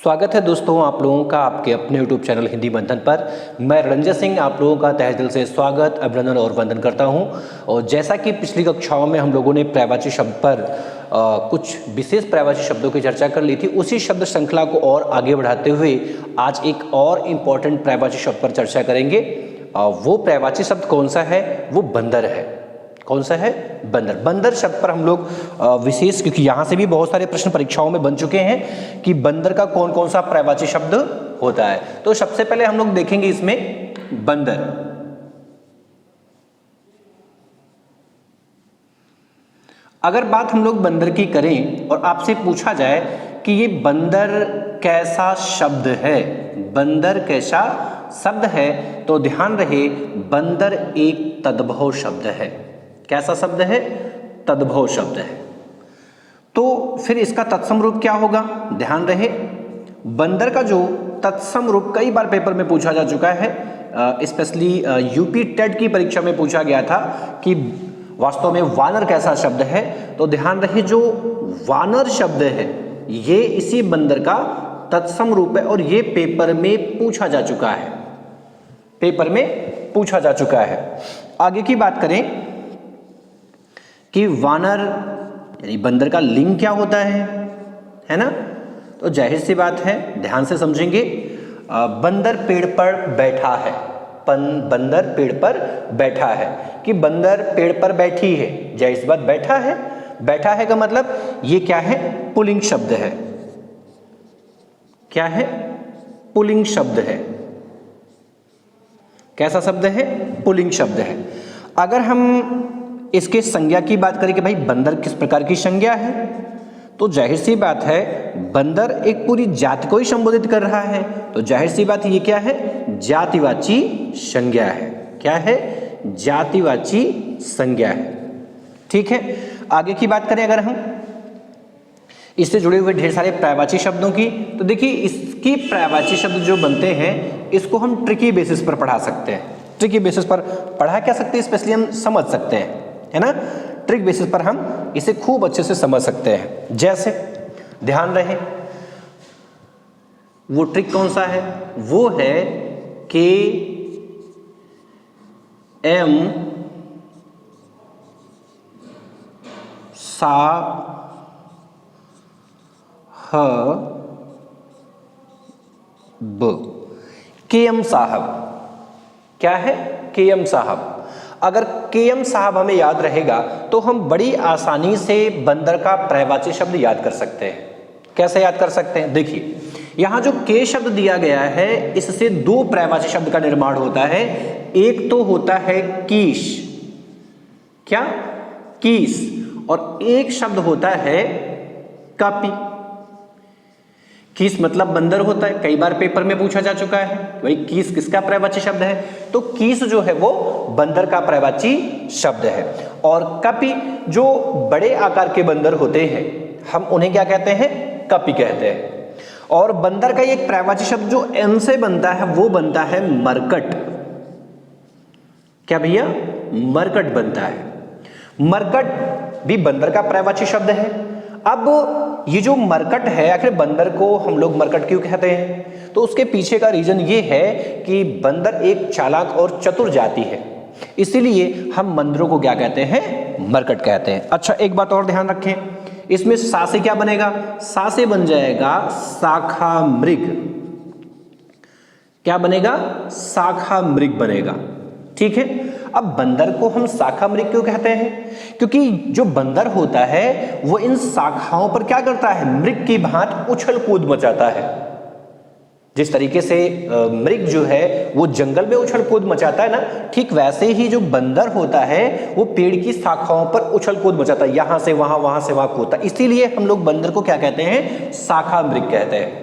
स्वागत है दोस्तों आप लोगों का आपके अपने YouTube चैनल हिंदी मंथन पर। मैं रंजन सिंह आप लोगों का तहे दिल से स्वागत, अभिनंदन और वंदन करता हूं। और जैसा कि पिछली कक्षाओं में हम लोगों ने पर्यायवाची शब्द पर कुछ विशेष पर्यायवाची शब्दों की चर्चा कर ली थी, उसी शब्द श्रृंखला को और आगे बढ़ाते हुए आज एक और इम्पॉर्टेंट पर्यायवाची शब्द पर चर्चा करेंगे। वो पर्यायवाची शब्द कौन सा है? वो बंदर है। कौन सा है? बंदर। बंदर शब्द पर हम लोग विशेष, क्योंकि यहाँ से भी बहुत सारे प्रश्न परीक्षाओं में बन चुके हैं कि बंदर का कौन कौन सा पर्यायवाची शब्द होता है। तो सबसे पहले हम लोग देखेंगे इसमें बंदर। अगर बात हम लोग बंदर की करें और आपसे पूछा जाए कि ये बंदर कैसा शब्द है, बंदर कैसा शब्द है, तो ध्यान रहे बंदर एक तद्भव शब्द है। कैसा शब्द है? तद्भव शब्द है। तो फिर इसका तत्सम रूप क्या होगा? ध्यान रहे बंदर का जो तत्सम रूप कई बार पेपर में पूछा जा चुका है, स्पेशली यूपी टेट की परीक्षा में पूछा गया था कि वास्तव में वानर कैसा शब्द है। तो ध्यान रहे जो वानर शब्द है ये इसी बंदर का तत्सम रूप है और ये पेपर में पूछा जा चुका है, पेपर में पूछा जा चुका है। आगे की बात करें कि वानर यानी बंदर का लिंग क्या होता है ना? तो जाहिर सी बात है, ध्यान से समझेंगे। बंदर पेड़ पर बैठा है, बंदर पेड़ पर बैठा है कि बंदर पेड़ पर बैठी है, जाहिर सी बात बैठा है। बैठा है का मतलब ये क्या है? पुल्लिंग शब्द है। क्या है? पुल्लिंग शब्द है। कैसा शब्द है? पुल्लिंग शब्द है। अगर हम इसके संज्ञा की बात करें कि भाई बंदर किस प्रकार की संज्ञा है, तो जाहिर सी बात है बंदर एक पूरी जाति को ही संबोधित कर रहा है, तो जाहिर सी बात ये क्या है? जातिवाची संज्ञा है। क्या है? जातिवाची संज्ञा है। ठीक है, आगे की बात करें अगर हम इससे जुड़े हुए ढेर सारे पर्यायवाची शब्दों की, तो देखिए इसकी पर्यायवाची शब्द जो बनते हैं इसको हम ट्रिकी बेसिस पर पढ़ा सकते हैं। ट्रिकी बेसिस पर पढ़ा क्या सकते हैं, स्पेशली हम समझ सकते हैं, है ना? ट्रिक बेसिस पर हम इसे खूब अच्छे से समझ सकते हैं। जैसे ध्यान रहे वो ट्रिक कौन सा है? वो है के एम सा ह ब। के एम साहब। क्या है? के एम साहब। अगर के एम साहब हमें याद रहेगा तो हम बड़ी आसानी से बंदर का पर्यायवाची शब्द याद कर सकते हैं। कैसे याद कर सकते हैं? देखिए यहां जो के शब्द दिया गया है इससे दो पर्यायवाची शब्द का निर्माण होता है। एक तो होता है कीश। क्या? कीस। और एक शब्द होता है कापी। कीस मतलब बंदर होता है, कई बार पेपर में पूछा जा चुका है भाई कीस किसका पर्यायवाची शब्द है, तो कीस जो है वो बंदर का पर्यायवाची शब्द है। और कपि जो बड़े आकार के बंदर होते हैं हम उन्हें क्या कहते हैं? कपि कहते हैं। और बंदर का एक पर्यायवाची शब्द जो एम से बनता है वो बनता है मरकट। क्या भैया? मरकट बनता है। मरकट भी बंदर का पर्यायवाची शब्द है। अब ये जो मरकट है, आखिर बंदर को हम लोग मरकट क्यों कहते हैं? तो उसके पीछे का रीजन ये है कि बंदर एक चालाक और चतुर जाति है, इसीलिए हम बंदरों को क्या कहते हैं? मरकट कहते हैं। अच्छा एक बात और ध्यान रखें, इसमें सा से क्या बनेगा? सा से बन जाएगा शाखा मृग। क्या बनेगा? शाखा मृग बनेगा। ठीक है, अब बंदर को हम शाखा मृग क्यों कहते हैं? क्योंकि जो बंदर होता है वो इन शाखाओं पर क्या करता है? मृग की भांति उछल कूद मचाता है। जिस तरीके से मृग जो है वो जंगल में उछल कूद मचाता है ना, ठीक वैसे ही जो बंदर होता है वो पेड़ की शाखाओं पर उछल कूद मचाता है, यहां से वहां से वहां कूदता है। इसीलिए हम लोग बंदर को क्या कहते हैं? शाखा मृग कहते हैं।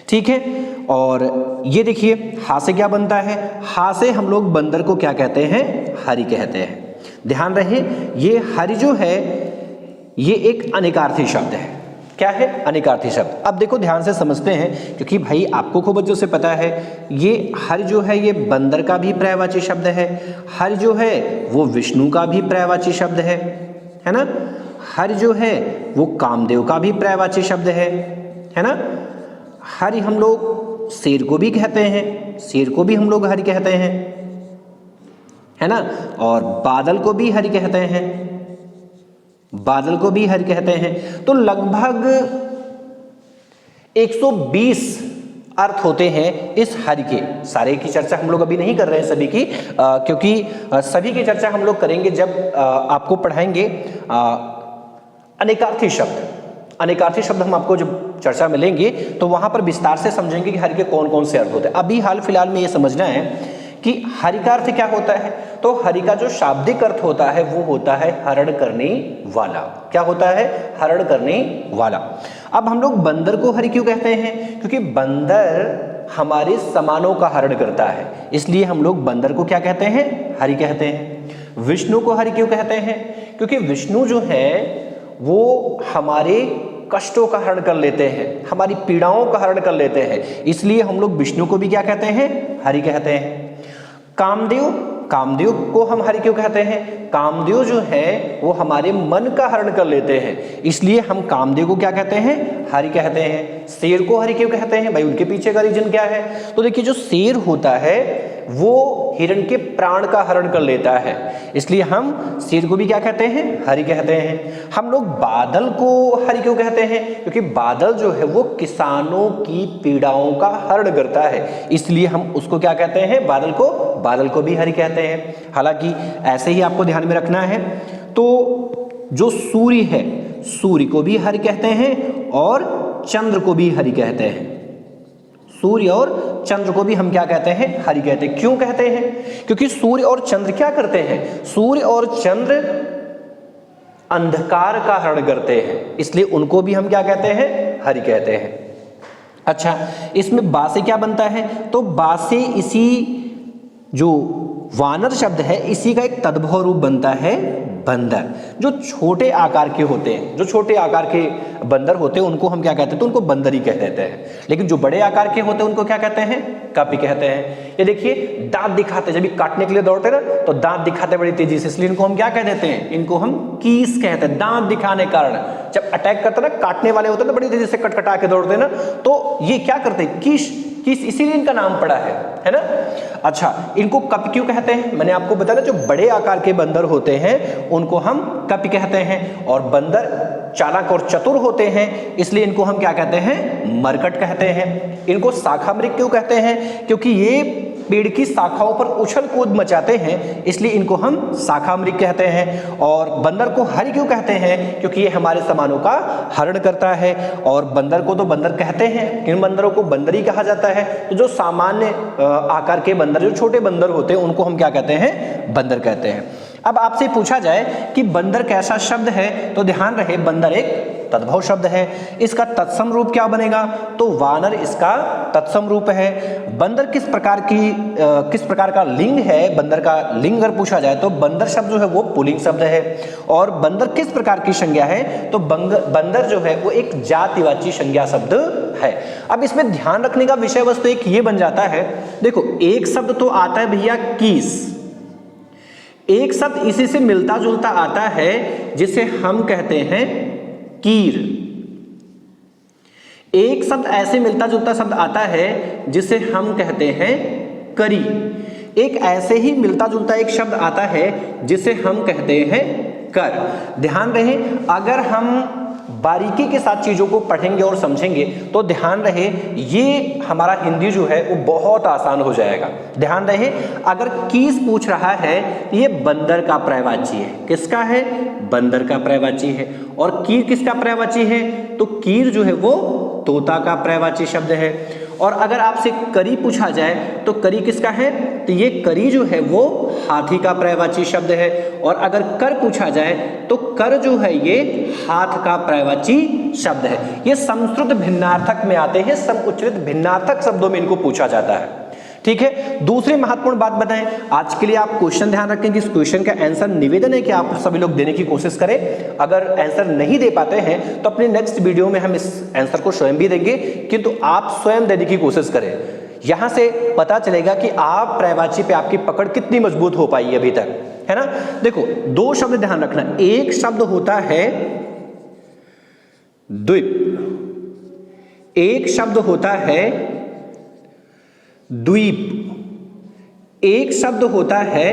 ठीक है, और ये देखिए हा से क्या बनता है? हा से हम लोग बंदर को क्या कहते हैं? हरि कहते हैं। ध्यान रहे ये हरि जो है ये एक अनेकार्थी शब्द है। क्या है? अनेकार्थी शब्द। अब देखो ध्यान से समझते हैं, क्योंकि भाई आपको खूब अच्छे से पता है ये हरि जो है ये बंदर का भी पर्यायवाची शब्द है, हरि जो है वो विष्णु का भी पर्यायवाची शब्द है ना? हरि जो है वो कामदेव का भी पर्यायवाची शब्द है ना? हरि हम लोग शेर को भी कहते हैं, शेर को भी हम लोग हरि कहते हैं, है ना। और बादल को भी हरि कहते हैं, बादल को भी हरि कहते हैं। तो लगभग 120 अर्थ होते हैं इस हरि के। सारे की चर्चा हम लोग अभी नहीं कर रहे हैं सभी की, क्योंकि सभी की चर्चा हम लोग करेंगे जब आपको पढ़ाएंगे अनेकार्थी शब्द। अनेकार्थी शब्द हम आपको जब चर्चा में लेंगे तो वहां पर विस्तार से समझेंगे कि हरि के कौन कौन से अर्थ होते हैं। अभी हाल फिलहाल में ये समझना है कि हरि का अर्थ क्या होता है। तो हरि का जो शाब्दिक अर्थ होता है वो होता है हरण करने वाला। क्या होता है? हरण करने वाला। अब हम लोग बंदर को हरि क्यों कहते हैं? क्योंकि बंदर हमारे सामानों का हरण करता है, इसलिए हम लोग बंदर को क्या कहते हैं? हरि कहते हैं। विष्णु को हरि क्यों कहते हैं? क्योंकि विष्णु जो है वो हमारे कष्टों का हरण कर लेते हैं, हमारी पीड़ाओं का हरण कर लेते हैं, इसलिए हम लोग विष्णु को भी क्या कहते हैं? हरि कहते हैं। कामदेव, कामदेव को हम हरि क्यों कहते हैं? कामदेव जो है वो हमारे मन का हरण कर लेते हैं, इसलिए हम कामदेव को क्या कहते हैं? हरि कहते हैं। शेर को हरि क्यों कहते हैं? भाई उनके पीछे का रीजन क्या है? तो देखिए जो शेर होता है वो हिरण के प्राण का हरण कर लेता है, इसलिए हम शेर को भी क्या कहते हैं? हरि कहते हैं। हम लोग बादल को हरि क्यों कहते हैं? क्योंकि बादल जो है वो किसानों की पीड़ाओं का हरण करता है, इसलिए हम उसको क्या कहते हैं? बादल को भी हरि कहते हैं। हालांकि ऐसे ही आपको ध्यान में रखना है। तो जो सूर्य है, सूर्य को भी हरि कहते हैं और चंद्र को भी हरि कहते हैं। सूर्य और चंद्र को भी हम क्या कहते हैं? हरि कहते हैं। क्यों कहते हैं? क्योंकि सूर्य और चंद्र क्या करते हैं? सूर्य और चंद्र अंधकार का हरण करते हैं, इसलिए उनको भी हम क्या कहते हैं? हरि कहते हैं। अच्छा, इसमें बा से क्या बनता है? तो बा से इसी जो वानर शब्द है इसी का एक तद्भव रूप बनता है बंदर। जो छोटे आकार के होते हैं, जो छोटे आकार के बंदर होते हैं उनको हम क्या कहते हैं? तो उनको बंदर ही कह देते हैं। लेकिन जो बड़े आकार के होते हैं उनको क्या कहते हैं? कपि कहते हैं। ये देखिए दांत दिखाते, जब काटने के लिए दौड़ते ना तो दांत दिखाते बड़ी तेजी से, इसलिए इनको हम क्या कह देते हैं? इनको हम कीस कहते हैं। दांत दिखाने के कारण जब अटैक करते ना, काटने वाले होते हैं ना, बड़ी तेजी से कटकटा के दौड़ते हैं ना, तो ये क्या करते हैं? कीस, इसीलिए इनका नाम पड़ा है ना। अच्छा, इनको कपि क्यों कहते हैं? मैंने आपको बताया जो बड़े आकार के बंदर होते हैं उनको हम कपि कहते हैं, और बंदर चालाक और चतुर होते हैं इसलिए इनको हम क्या कहते हैं? मरकट कहते हैं। इनको शाखा मृग क्यों कहते हैं? क्योंकि ये पेड़ की शाखाओं पर उछल कूद मचाते हैं, इसलिए इनको हम शाखा मृग कहते हैं। और बंदर को हरि क्यों कहते हैं? क्योंकि ये हमारे सामानों का हरण करता है। और बंदर को तो बंदर कहते हैं, किन बंदरों को बंदर ही कहा जाता है? तो जो सामान्य आकार के बंदर, जो छोटे बंदर होते हैं उनको हम क्या कहते हैं? बंदर कहते हैं। अब आपसे पूछा जाए कि बंदर कैसा शब्द है, तो ध्यान रहे बंदर एक तद्भव शब्द है। इसका तत्सम रूप क्या बनेगा? तो वानर इसका तत्सम रूप है। बंदर किस प्रकार का लिंग है? बंदर का लिंग अगर पूछा जाए तो बंदर शब्द जो है वो पुल्लिंग शब्द है। और बंदर किस प्रकार की संज्ञा है? तो बंदर जो है वो एक जातिवाची संज्ञा शब्द है। अब इसमें ध्यान रखने का विषय वस्तु एक ये बन जाता है, देखो एक शब्द तो आता है भैया कीस, एक शब्द इसी से मिलता जुलता आता है जिसे हम कहते हैं कीर। एक शब्द ऐसे मिलता जुलता शब्द आता है जिसे हम कहते हैं करी। एक ऐसे ही मिलता जुलता एक शब्द आता है जिसे हम कहते हैं कर। ध्यान रहे, अगर हम बारीकी के साथ चीजों को पढ़ेंगे और समझेंगे तो ध्यान रहे ये हमारा हिंदी जो है वो बहुत आसान हो जाएगा। ध्यान रहे, अगर कीस पूछ रहा है ये बंदर का पर्यायवाची है। किसका है? बंदर का पर्यायवाची है। और कीर किसका पर्यायवाची है? तो कीर जो है वो तोता का पर्यायवाची शब्द है। और अगर आपसे करी पूछा जाए तो करी किसका है? तो ये करी जो है वो हाथी का पर्यायवाची शब्द है। और अगर कर पूछा जाए तो कर जो है ये हाथ का पर्यायवाची शब्द है। ये संस्कृत भिन्नार्थक में आते हैं, समुच्चरित भिन्नार्थक शब्दों में इनको पूछा जाता है। ठीक है, दूसरी महत्वपूर्ण बात बताएं आज के लिए। आप क्वेश्चन ध्यान रखें कि इस क्वेश्चन का आंसर निवेदन है कि आप सभी लोग देने की कोशिश करें। अगर आंसर नहीं दे पाते हैं तो अपने नेक्स्ट वीडियो में हम इस आंसर को स्वयं भी देंगे, किंतु आप स्वयं देने की कोशिश करें। यहां से पता चलेगा कि आप पर्यायवाची पे आपकी पकड़ कितनी मजबूत हो पाई अभी तक, है ना। देखो दो शब्द ध्यान रखना, एक शब्द होता है द्वीप, एक शब्द होता है द्वीप, एक शब्द होता है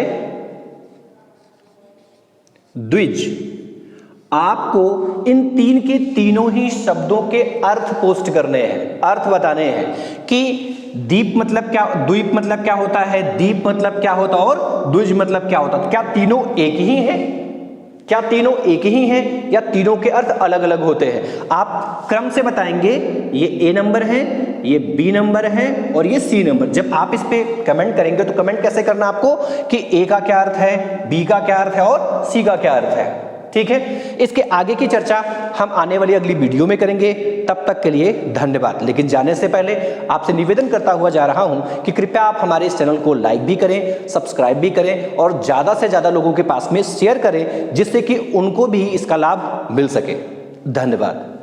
द्विज। आपको इन तीन के तीनों ही शब्दों के अर्थ पोस्ट करने हैं, अर्थ बताने हैं कि दीप मतलब क्या, द्वीप मतलब क्या होता है, दीप मतलब क्या होता है और द्विज मतलब क्या होता है। क्या तीनों एक ही हैं? क्या तीनों एक ही हैं या तीनों के अर्थ अलग अलग होते हैं? आप क्रम से बताएंगे, ये ए नंबर है, ये बी नंबर है और ये सी नंबर। जब आप इस पे कमेंट करेंगे तो कमेंट कैसे करना आपको कि ए का क्या अर्थ है, बी का क्या अर्थ है और सी का क्या अर्थ है। ठीक है, इसके आगे की चर्चा हम आने वाली अगली वीडियो में करेंगे। तब तक के लिए धन्यवाद। लेकिन जाने से पहले आपसे निवेदन करता हुआ जा रहा हूं कि कृपया आप हमारे इस चैनल को लाइक भी करें, सब्सक्राइब भी करें और ज्यादा से ज्यादा लोगों के पास में शेयर करें, जिससे कि उनको भी इसका लाभ मिल सके। धन्यवाद।